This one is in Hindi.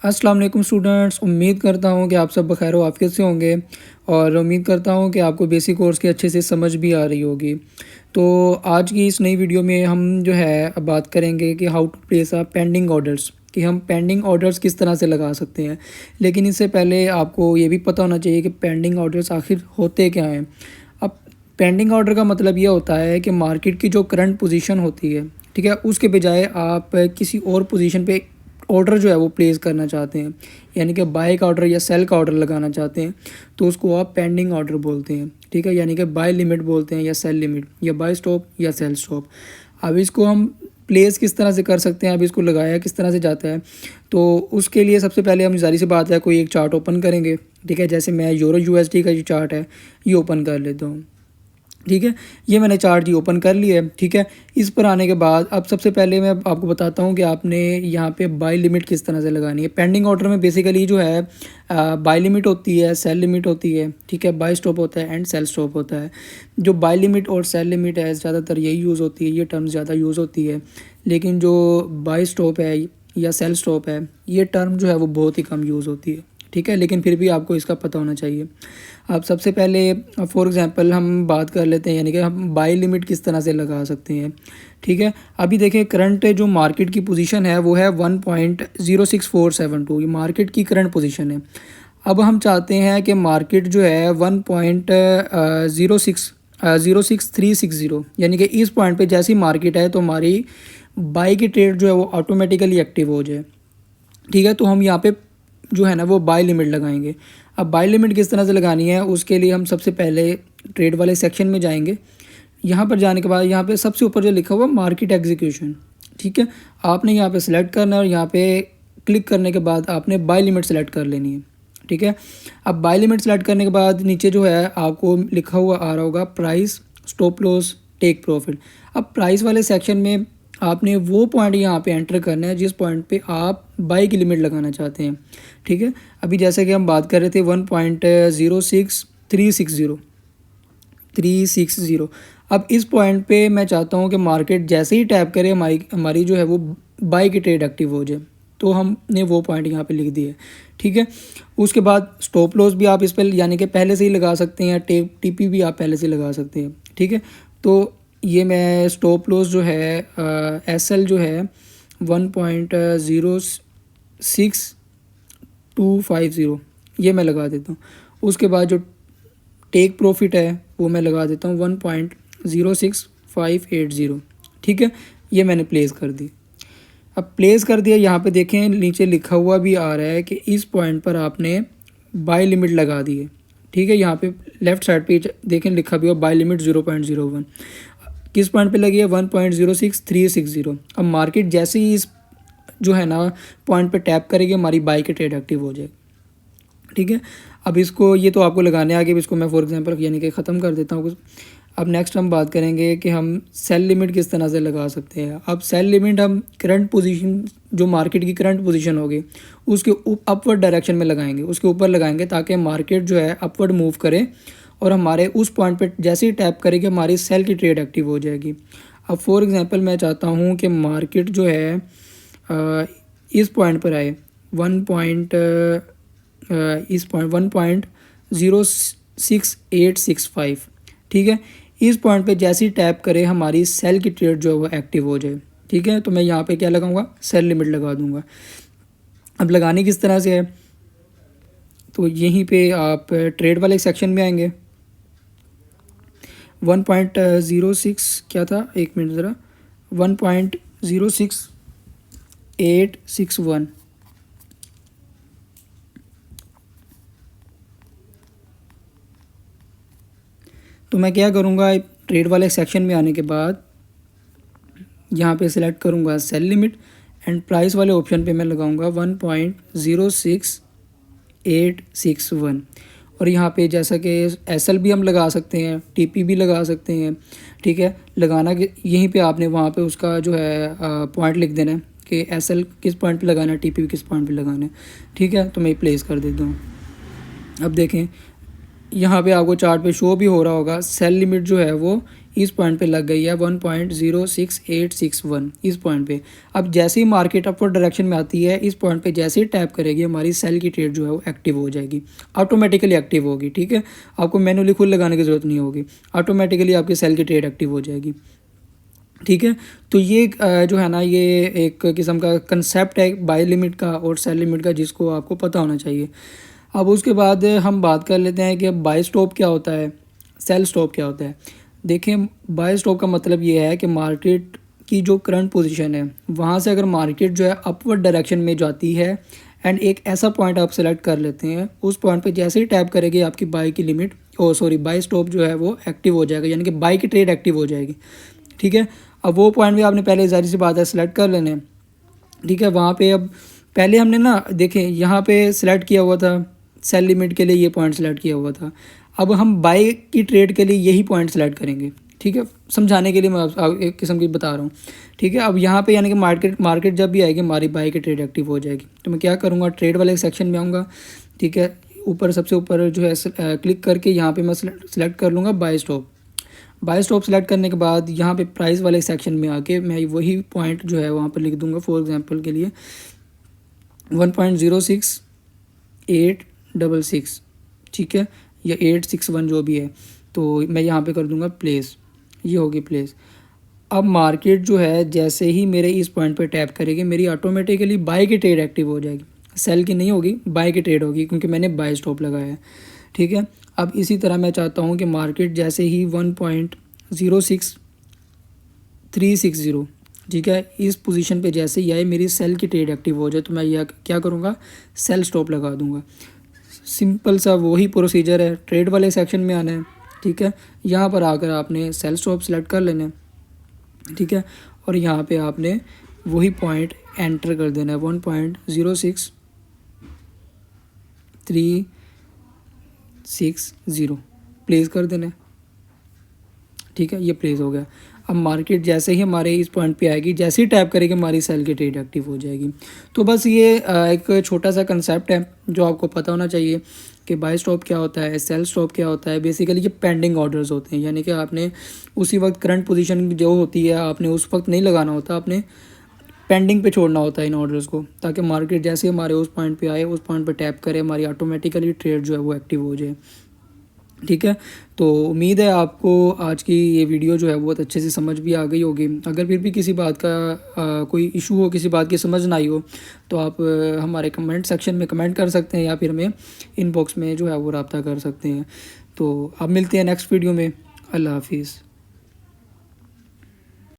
अस्सलाम वालेकुम स्टूडेंट्स, उम्मीद करता हूँ कि आप सब बखैर व आफियत से होंगे और उम्मीद करता हूँ कि आपको बेसिक कोर्स की अच्छे से समझ भी आ रही होगी। तो आज की इस नई वीडियो में हम जो है अब बात करेंगे कि how to place a pending orders, कि हम पेंडिंग ऑर्डर्स किस तरह से लगा सकते हैं। लेकिन इससे पहले आपको ये भी पता होना चाहिए कि पेंडिंग ऑर्डर्स आखिर होते क्या हैं। अब पेंडिंग ऑर्डर का मतलब ये होता है कि मार्केट की जो करंट पोजीशन होती है, ठीक है, उसके बजाय आप किसी और पोजीशन पे ऑर्डर जो है वो प्लेस करना चाहते हैं, यानी कि बाय का ऑर्डर या सेल का ऑर्डर लगाना चाहते हैं, तो उसको आप पेंडिंग ऑर्डर बोलते हैं। ठीक है, यानी कि बाय लिमिट बोलते हैं या सेल लिमिट या बाय स्टॉप या सेल स्टॉप। अब इसको हम प्लेस किस तरह से कर सकते हैं, अब इसको लगाया किस तरह से जाता है, तो उसके लिए सबसे पहले हम ज़ाहिर सी बात है कोई एक चार्ट ओपन करेंगे। ठीक है, जैसे मैं यूरो यूएसडी का जो चार्ट है ये ओपन कर लेता हूँ। ठीक है, ये मैंने चार्ट जी ओपन कर लिया है। ठीक है, इस पर आने के बाद अब सबसे पहले मैं आपको बताता हूँ कि आपने यहाँ पे बाय लिमिट किस तरह से लगानी है। पेंडिंग ऑर्डर में बेसिकली जो है बाय लिमिट होती है, सेल लिमिट होती है, ठीक है, बाय स्टॉप होता है एंड सेल स्टॉप होता है। जो बाय लिमिट और सेल लिमिट है ज़्यादातर यही यूज़ होती है, ये टर्म ज़्यादा यूज़ होती है। लेकिन जो बाय स्टॉप है या सेल स्टॉप है ये टर्म जो है वो बहुत ही कम यूज़ होती है। ठीक है, लेकिन फिर भी आपको इसका पता होना चाहिए। अब सबसे पहले फॉर एग्ज़ाम्पल हम बात कर लेते हैं, यानी कि हम बाय लिमिट किस तरह से लगा सकते हैं। ठीक है, अभी देखें करंट जो मार्केट की पोजीशन है वो है 1.06472, ये मार्केट की करंट पोजीशन है। अब हम चाहते हैं कि मार्केट जो है 1.06360, यानी कि इस पॉइंट पे जैसी मार्केट है तो हमारी बाई की ट्रेड जो है वो ऑटोमेटिकली एक्टिव हो जाए। ठीक है, तो हम यहाँ पे जो है ना वो बाय लिमिट लगाएंगे। अब बाय लिमिट किस तरह से लगानी है उसके लिए हम सबसे पहले ट्रेड वाले सेक्शन में जाएंगे। यहाँ पर जाने के बाद यहाँ पे सबसे ऊपर जो लिखा हुआ मार्केट एग्जीक्यूशन, ठीक है, आपने यहाँ पे सिलेक्ट करना है और यहाँ पे क्लिक करने के बाद आपने बाय लिमिट सेलेक्ट कर लेनी है। ठीक है, अब बाय लिमिट सेलेक्ट करने के बाद नीचे जो है आपको लिखा हुआ आ रहा होगा price, stop loss, take profit. अब प्राइस वाले सेक्शन में आपने वो पॉइंट यहाँ पे एंटर करना है जिस पॉइंट पे आप बाई की लिमिट लगाना चाहते हैं। ठीक है, अभी जैसे कि हम बात कर रहे थे 1.06360। अब इस पॉइंट पे मैं चाहता हूँ कि मार्केट जैसे ही टैप करे हमारी जो है वो बाई की ट्रेड एक्टिव हो जाए, तो हमने वो पॉइंट यहाँ पे लिख दिया है। ठीक है, उसके बाद स्टॉप लॉस भी आप इस पर यानी कि पहले से ही लगा सकते हैं, टीपी भी आप पहले से लगा सकते हैं। ठीक है, तो ये मैं स्टॉप लॉस जो है एसएल जो है 1.06250 ये मैं लगा देता हूँ। उसके बाद जो टेक प्रॉफिट है वो मैं लगा देता हूँ 1.06580। ठीक है, ये मैंने प्लेस कर दी। अब प्लेस कर दिया, यहाँ पे देखें नीचे लिखा हुआ भी आ रहा है कि इस पॉइंट पर आपने बाय लिमिट लगा दी है। ठीक है, यहाँ पे लेफ़्ट साइड पे देखें लिखा भी हुआ बाय लिमिट 0.01, किस पॉइंट पे लगी है 1.06360। अब मार्केट जैसे ही इस जो है ना पॉइंट पे टैप करेगी हमारी बाई की ट्रेड एक्टिव हो जाएगी। ठीक है, अब इसको ये तो आपको लगाने आगे, इसको मैं फॉर एग्जांपल यानी कि ख़त्म कर देता हूँ। अब नेक्स्ट हम बात करेंगे कि हम सेल लिमिट किस तरह से लगा सकते हैं। अब सेल लिमिट हम करंट पोजीशन, जो मार्केट की करंट पोजीशन होगी उसके अपवर्ड डायरेक्शन में लगाएंगे, उसके ऊपर लगाएंगे ताकि मार्केट जो है अपवर्ड मूव करे और हमारे उस पॉइंट पे जैसे ही टैप करेगी हमारी सेल की ट्रेड एक्टिव हो जाएगी। अब फॉर एग्जांपल मैं चाहता हूँ कि मार्केट जो है इस पॉइंट पर आए 1.06865। ठीक है, इस पॉइंट पे जैसे ही टैप करे हमारी सेल की ट्रेड जो है वो एक्टिव हो जाए। ठीक है, तो मैं यहाँ पे क्या लगाऊंगा, सेल लिमिट लगा दूंगा। अब लगानी किस तरह से है, तो यहीं पे आप ट्रेड वाले सेक्शन में आएंगे। 1.06 क्या था, एक मिनट ज़रा, 1.06861। तो मैं क्या करूँगा, ट्रेड वाले सेक्शन में आने के बाद यहाँ पे सिलेक्ट करूँगा सेल लिमिट एंड प्राइस वाले ऑप्शन पे मैं लगाऊँगा 1.06861। और यहाँ पे जैसा कि एसएल भी हम लगा सकते हैं, टीपी भी लगा सकते हैं। ठीक है, लगाना कि यहीं पे आपने वहाँ पे उसका जो है पॉइंट लिख देना है कि एसएल किस पॉइंट पे लगाना है, टीपी किस पॉइंट पे लगाना है। ठीक है, तो मैं प्लेस कर देता हूँ। अब देखें यहाँ पे आपको चार्ट पे शो भी हो रहा होगा सेल लिमिट जो है वो इस पॉइंट पे लग गई है 1.06861 इस पॉइंट पे। अब जैसे ही मार्केट अपवर्ड डायरेक्शन में आती है, इस पॉइंट पे जैसे ही टैप करेगी हमारी सेल की ट्रेड जो है वो एक्टिव हो जाएगी, ऑटोमेटिकली एक्टिव होगी। ठीक है, आपको मैनुअली खुद लगाने की ज़रूरत नहीं होगी, ऑटोमेटिकली आपकी सेल की ट्रेड एक्टिव हो जाएगी। ठीक है, तो ये जो है ना, ये एक किस्म का कंसेप्ट है बाय लिमिट का और सेल लिमिट का, जिसको आपको पता होना चाहिए। अब उसके बाद हम बात कर लेते हैं कि बाय स्टॉप क्या होता है, सेल स्टॉप क्या होता है। देखें, बाय स्टॉप का मतलब ये है कि मार्केट की जो करंट पोजीशन है वहाँ से अगर मार्केट जो है अपवर्ड डायरेक्शन में जाती है एंड एक ऐसा पॉइंट आप सेलेक्ट कर लेते हैं, उस पॉइंट पे जैसे ही टैप करेगी आपकी बाय की लिमिट बाय स्टॉप जो है वो एक्टिव हो जाएगा, यानी कि बाय की ट्रेड एक्टिव हो जाएगी। ठीक है, अब वो पॉइंट भी आपने पहले ज़ाहिर सी बात है सेलेक्ट कर लेने। ठीक है, वहाँ पे अब पहले हमने ना देखें यहाँ पे सेलेक्ट किया हुआ था सेल लिमिट के लिए, ये पॉइंट सेलेक्ट किया हुआ था। अब हम बाय की ट्रेड के लिए यही पॉइंट सेलेक्ट करेंगे। ठीक है, समझाने के लिए मैं एक किस्म की बता रहा हूँ। ठीक है, अब यहाँ पे यानी कि मार्केट जब भी आएगी हमारी बाय की ट्रेड एक्टिव हो जाएगी। तो मैं क्या करूँगा, ट्रेड वाले सेक्शन में आऊँगा। ठीक है, ऊपर सबसे ऊपर जो है क्लिक करके यहाँ पे मैं सेलेक्ट कर लूँगा buy stop. Buy stop select करने के बाद यहाँ पे प्राइस वाले सेक्शन में आके मैं वही पॉइंट जो है वहाँ पर लिख दूँगा, फॉर एग्जांपल के लिए 1.06866। ठीक है, या 861 जो भी है, तो मैं यहाँ पे कर दूँगा प्लेस, ये होगी प्लेस। अब मार्केट जो है जैसे ही मेरे इस पॉइंट पे टैप करेगी मेरी ऑटोमेटिकली बाय की ट्रेड एक्टिव हो जाएगी, सेल की नहीं होगी, बाय की ट्रेड होगी, क्योंकि मैंने बाय स्टॉप लगाया है। ठीक है, अब इसी तरह मैं चाहता हूँ कि मार्केट जैसे ही 1.06360, ठीक है, इस पोजीशन पे जैसे ही आए मेरी सेल की ट्रेड एक्टिव हो जाए, तो मैं यह क्या करूँगा, सेल स्टॉप लगा दूँगा। सिंपल सा वही प्रोसीजर है, ट्रेड वाले सेक्शन में आना है। ठीक है, यहाँ पर आकर आपने सेल स्टॉप सेलेक्ट कर लेना है। ठीक है, और यहाँ पे आपने वही पॉइंट एंटर कर देना है 1.06360 प्लेस कर देना है। ठीक है, ये प्लेस हो गया। अब मार्केट जैसे ही हमारे इस पॉइंट पे आएगी, जैसे ही टैप करेगी हमारी सेल की ट्रेड एक्टिव हो जाएगी। तो बस ये एक छोटा सा कंसेप्ट है जो आपको पता होना चाहिए कि बाय स्टॉप क्या होता है, सेल स्टॉप क्या होता है। बेसिकली ये पेंडिंग ऑर्डर्स होते हैं, यानी कि आपने उसी वक्त करंट पोजीशन जो होती है आपने उस वक्त नहीं लगाना होता, आपने पेंडिंग पे छोड़ना होता है इन ऑर्डर्स को, ताकि मार्केट जैसे हमारे उस पॉइंट पे आए, उस पॉइंट पे टैप करे, हमारी ऑटोमेटिकली ट्रेड जो है वो एक्टिव हो जाए। ठीक है, तो उम्मीद है आपको आज की ये वीडियो जो है बहुत अच्छे से समझ भी आ गई होगी। अगर फिर भी किसी बात का कोई इशू हो, किसी बात की समझ ना आई हो, तो आप हमारे कमेंट सेक्शन में कमेंट कर सकते हैं या फिर हमें इनबॉक्स में जो है वो रब्ता कर सकते हैं। तो अब मिलते हैं नेक्स्ट वीडियो में। अल्लाह हाफिज़।